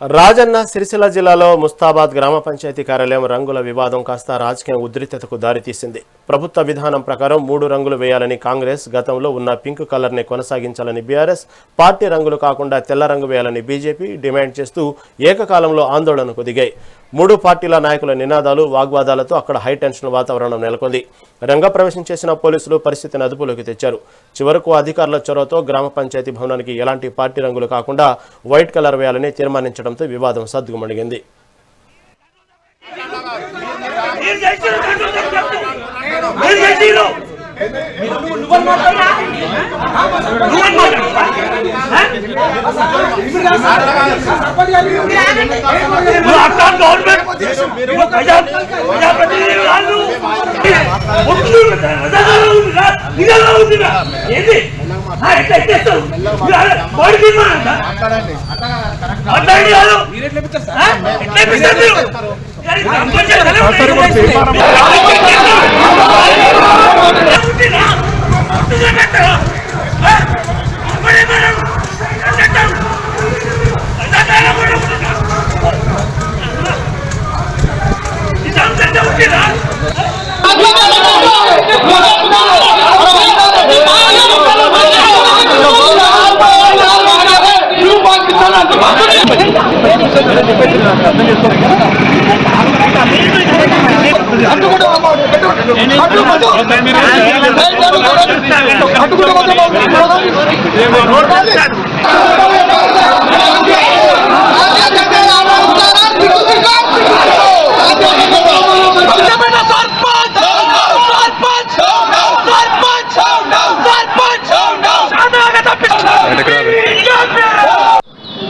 రాజన్న సిరిసిల్ల జిల్లాలో ముస్తాబాద్ గ్రామ పంచాయతీ కార్యాలయం రంగుల వివాదం కాస్త రాజకీయ ఉద్రిక్తతకు దారితీసింది. ప్రభుత్వ విధానం ప్రకారం 3 రంగులు వేయాలని కాంగ్రెస్, గతంలో ఉన్న పింక్ కలర్నే కొనసాగించాలని బీఆర్ఎస్, పార్టీ రంగులు కాకుండా తెల్ల రంగు వేయాలని బీజేపీ డిమాండ్ చేస్తూ ఏకకాలంలో ఆందోళనకు దిగాయి. 3 పార్టీల నాయకుల నినాదాలు, వాగ్వాదాలతో అక్కడ హైటెన్షన్ వాతావరణం నెలకొంది. రంగప్రవేశం చేసిన పోలీసులు పరిస్థితిని అదుపులోకి తెచ్చారు. చివరకు అధికారుల చొరవతో గ్రామ పంచాయతీ భవనానికి ఎలాంటి పార్టీ రంగులు కాకుండా వైట్ కలర్ వేయాలని తీర్మానించడంతో వివాదం సద్దుమణిగింది.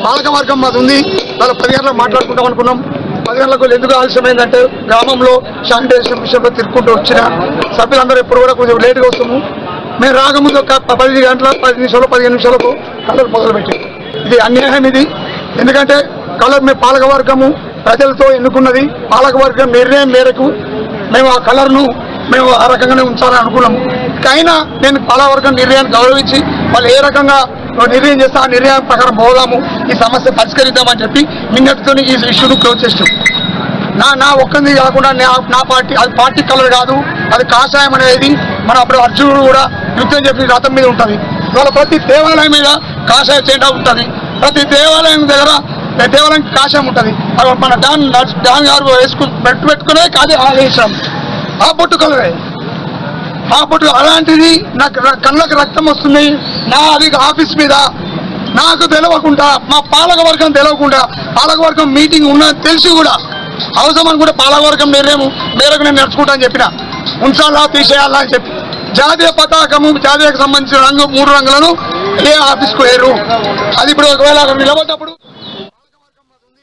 పాలకవర్గం మాది ఉంది. వాళ్ళు 10 గంటలకు మాట్లాడుకుంటాం అనుకున్నాం. 10 గంటలకు ఎందుకు ఆలస్యమైందంటే గ్రామంలో శానిటైజేషన్ విషయంలో తిరుక్కుంటూ వచ్చిన సభ్యులందరూ ఎప్పుడు కూడా కొంచెం లేటుగా వస్తాము. మేము రాకముందు ఒక 10 గంటల 10 నిమిషాలు 15 నిమిషాలకు కలర్ మొదలుపెట్టాం. ఇది అన్యాయం. ఇది ఎందుకంటే కలర్ మేము పాలకవర్గము ప్రజలతో ఎన్నుకున్నది. పాలకవర్గం నిర్ణయం మేరకు మేము ఆ కలర్ను మేము ఆ రకంగానే ఉంచాలని అనుకున్నాము. అయినా నేను పాలకవర్గం నిర్ణయాన్ని గౌరవించి వాళ్ళు ఏ రకంగా నిర్ణయం చేస్తే ఆ నిర్ణయం ప్రకారం పోదాము, ఈ సమస్య పరిష్కరిద్దామని చెప్పి నిన్నటితో ఈ ఇష్యూను క్లోజ్ చేస్తాం. నా ఒక్కంది కాకుండా నా పార్టీ, అది పార్టీ కలర్ కాదు, అది కాషాయం అనేది మన అప్పుడు అర్జునుడు కూడా యుద్ధం చెప్పిన రథం మీద ఉంటుంది. ఇవాళ ప్రతి దేవాలయం మీద కాషాయ జెండా ఉంటుంది. ప్రతి దేవాలయం దగ్గర దేవాలయం కాషాయం ఉంటుంది. మన డాన్ గారు పెట్టుకునే కాదు వేసాం. ఆ బొట్టు కలరే, ఆ బొట్టు అలాంటిది నాకు కళ్ళకు రక్తం వస్తుంది. నా అది ఆఫీస్ మీద నాకు తెలియకుండా, మా పాలకవర్గం తెలియకుండా, పాలకవర్గం మీటింగ్ ఉన్నది తెలిసి కూడా అవసరం అని కూడా పాలకవర్గం నిర్ణయం మేరకు నేను నడుచుకుంటా అని చెప్పిన. ఉంచాలా తీసేయాలా అని చెప్పి జాతీయ పతాకము, జాతీయకు సంబంధించిన 3 రంగులను ఏ ఆఫీస్కు వేరు. అది ఇప్పుడు ఒకవేళ అక్కడ నిలబడ్డప్పుడు